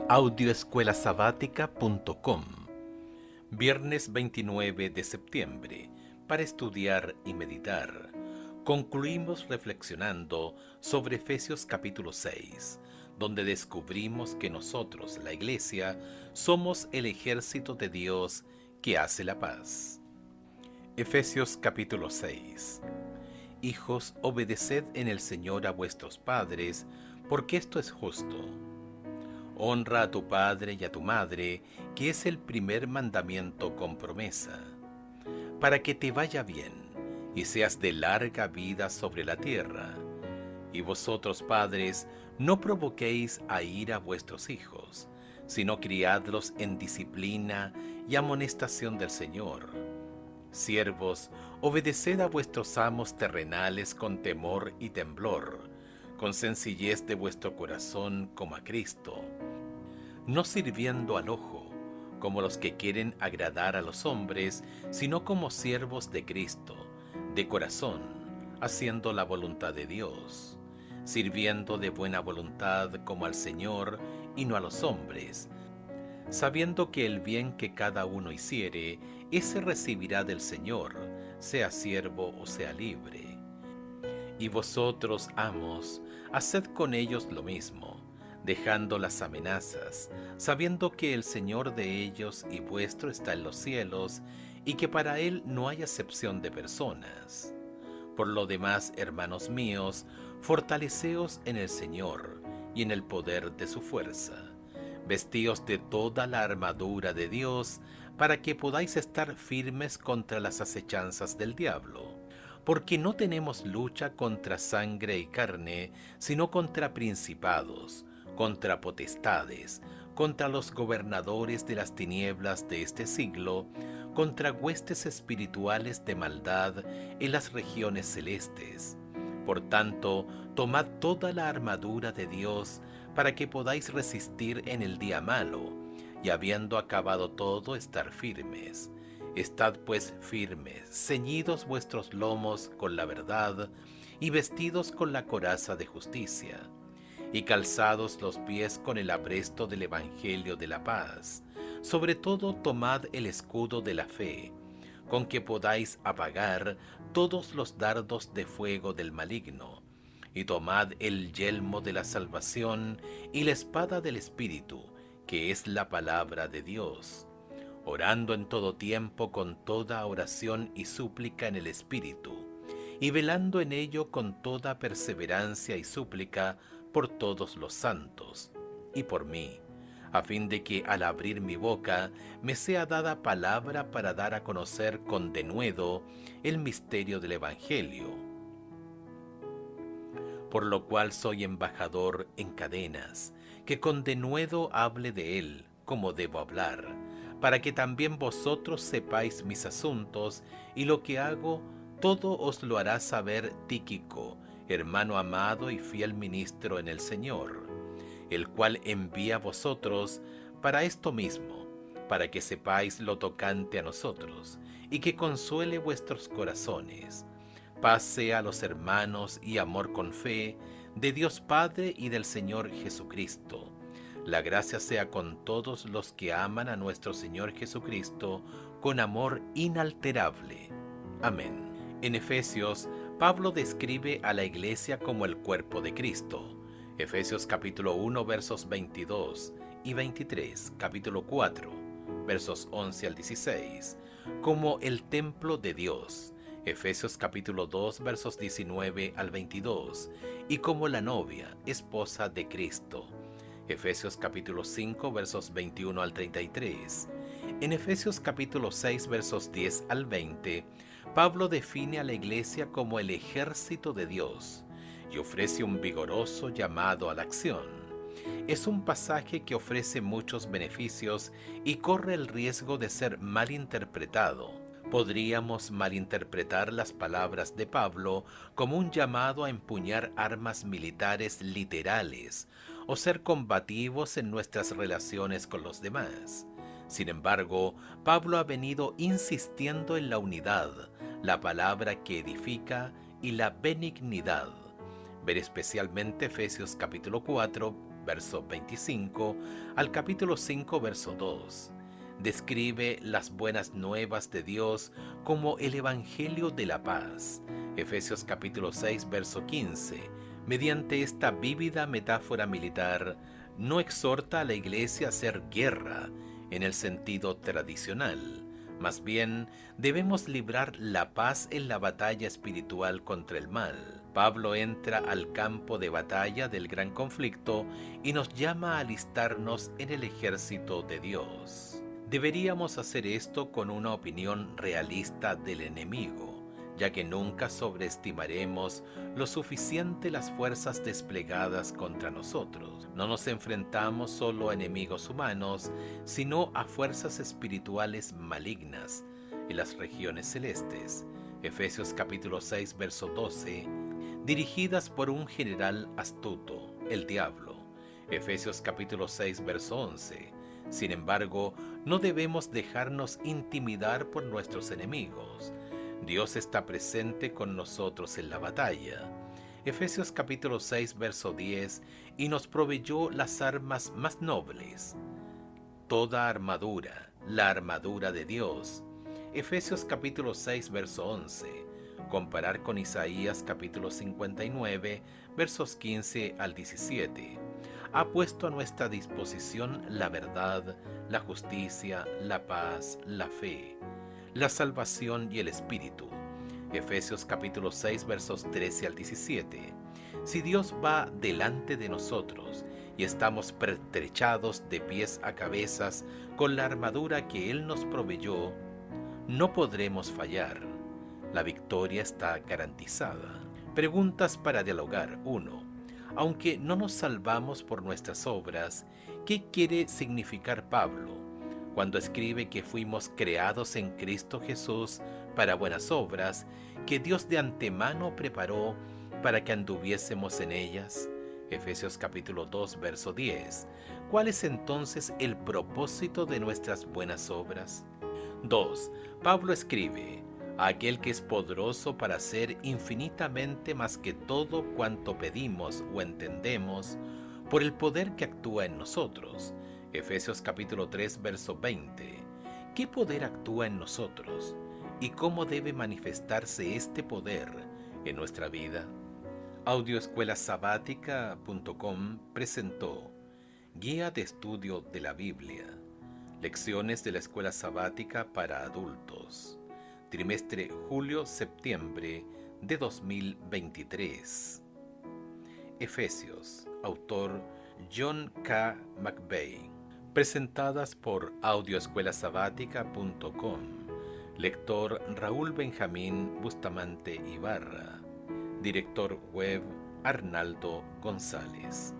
Audioescuelasabática.com. Viernes 29 de septiembre, para estudiar y meditar. Concluimos reflexionando sobre Efesios capítulo 6, donde descubrimos que nosotros, la Iglesia, somos el ejército de Dios que hace la paz. Efesios capítulo 6. Hijos, obedeced en el Señor a vuestros padres, porque esto es justo. Honra a tu padre y a tu madre, que es el primer mandamiento con promesa, para que te vaya bien y seas de larga vida sobre la tierra. Y vosotros, padres, no provoquéis a ira a vuestros hijos, sino criadlos en disciplina y amonestación del Señor. Siervos, obedeced a vuestros amos terrenales con temor y temblor, con sencillez de vuestro corazón como a Cristo, no sirviendo al ojo, como los que quieren agradar a los hombres, sino como siervos de Cristo, de corazón, haciendo la voluntad de Dios, sirviendo de buena voluntad como al Señor y no a los hombres, sabiendo que el bien que cada uno hiciere, ese recibirá del Señor, sea siervo o sea libre. Y vosotros, amos, haced con ellos lo mismo, dejando las amenazas, sabiendo que el Señor de ellos y vuestro está en los cielos, y que para Él no hay acepción de personas. Por lo demás, hermanos míos, fortaleceos en el Señor y en el poder de su fuerza. Vestíos de toda la armadura de Dios, para que podáis estar firmes contra las acechanzas del diablo. Porque no tenemos lucha contra sangre y carne, sino contra principados, contra potestades, contra los gobernadores de las tinieblas de este siglo, contra huestes espirituales de maldad en las regiones celestes. Por tanto, tomad toda la armadura de Dios, para que podáis resistir en el día malo, y habiendo acabado todo, estar firmes. Estad pues firmes, ceñidos vuestros lomos con la verdad, y vestidos con la coraza de justicia, y calzados los pies con el apresto del Evangelio de la paz. Sobre todo tomad el escudo de la fe, con que podáis apagar todos los dardos de fuego del maligno, y tomad el yelmo de la salvación y la espada del Espíritu, que es la palabra de Dios, orando en todo tiempo con toda oración y súplica en el Espíritu, y velando en ello con toda perseverancia y súplica por todos los santos, y por mí, a fin de que al abrir mi boca me sea dada palabra para dar a conocer con denuedo el misterio del Evangelio, por lo cual soy embajador en cadenas, que con denuedo hable de él como debo hablar, para que también vosotros sepáis mis asuntos, y lo que hago, todo os lo hará saber Tíquico, hermano amado y fiel ministro en el Señor, el cual envía a vosotros para esto mismo, para que sepáis lo tocante a nosotros, y que consuele vuestros corazones. Paz sea a los hermanos y amor con fe, de Dios Padre y del Señor Jesucristo. La gracia sea con todos los que aman a nuestro Señor Jesucristo con amor inalterable. Amén. En Efesios, Pablo describe a la Iglesia como el cuerpo de Cristo. Efesios capítulo 1 versos 22 y 23, capítulo 4, versos 11 al 16, como el templo de Dios. Efesios capítulo 2 versos 19 al 22, y como la novia, esposa de Cristo. Efesios capítulo 5 versos 21 al 33. En Efesios capítulo 6 versos 10 al 20, Pablo define a la Iglesia como el ejército de Dios y ofrece un vigoroso llamado a la acción. Es un pasaje que ofrece muchos beneficios y corre el riesgo de ser malinterpretado. Podríamos malinterpretar las palabras de Pablo como un llamado a empuñar armas militares literales o ser combativos en nuestras relaciones con los demás. Sin embargo, Pablo ha venido insistiendo en la unidad, la palabra que edifica y la benignidad. Ver especialmente Efesios capítulo 4, verso 25, al capítulo 5, verso 2. Describe las buenas nuevas de Dios como el Evangelio de la paz. Efesios capítulo 6, verso 15. Mediante esta vívida metáfora militar, no exhorta a la Iglesia a hacer guerra en el sentido tradicional. Más bien, debemos librar la paz en la batalla espiritual contra el mal. Pablo entra al campo de batalla del gran conflicto y nos llama a alistarnos en el ejército de Dios. Deberíamos hacer esto con una opinión realista del enemigo, ya que nunca sobreestimaremos lo suficiente las fuerzas desplegadas contra nosotros. No nos enfrentamos solo a enemigos humanos, sino a fuerzas espirituales malignas en las regiones celestes. Efesios capítulo 6, verso 12, dirigidas por un general astuto, el diablo. Efesios capítulo 6, verso 11. Sin embargo, no debemos dejarnos intimidar por nuestros enemigos. Dios está presente con nosotros en la batalla. Efesios capítulo 6, verso 10, y nos proveyó las armas más nobles. Toda armadura, la armadura de Dios. Efesios capítulo 6, verso 11. Comparar con Isaías capítulo 59, versos 15 al 17. Ha puesto a nuestra disposición la verdad, la justicia, la paz, la fe, la salvación y el Espíritu. Efesios capítulo 6, versos 13 al 17. Si Dios va delante de nosotros y estamos pertrechados de pies a cabezas con la armadura que Él nos proveyó, no podremos fallar. La victoria está garantizada. Preguntas para dialogar. 1. Aunque no nos salvamos por nuestras obras, ¿qué quiere significar Pablo cuando escribe que fuimos creados en Cristo Jesús para buenas obras, que Dios de antemano preparó para que anduviésemos en ellas? Efesios capítulo 2, verso 10. ¿Cuál es entonces el propósito de nuestras buenas obras? 2. Pablo escribe: a aquel que es poderoso para hacer infinitamente más que todo cuanto pedimos o entendemos, por el poder que actúa en nosotros. Efesios capítulo 3, verso 20. ¿Qué poder actúa en nosotros? ¿Y cómo debe manifestarse este poder en nuestra vida? Audioescuelasabática.com presentó Guía de Estudio de la Biblia. Lecciones de la Escuela Sabática para Adultos. Trimestre julio-septiembre de 2023. Efesios, autor John K. McVeigh. Presentadas por audioescuelasabática.com. Lector Raúl Benjamín Bustamante Ibarra. Director web Arnaldo González.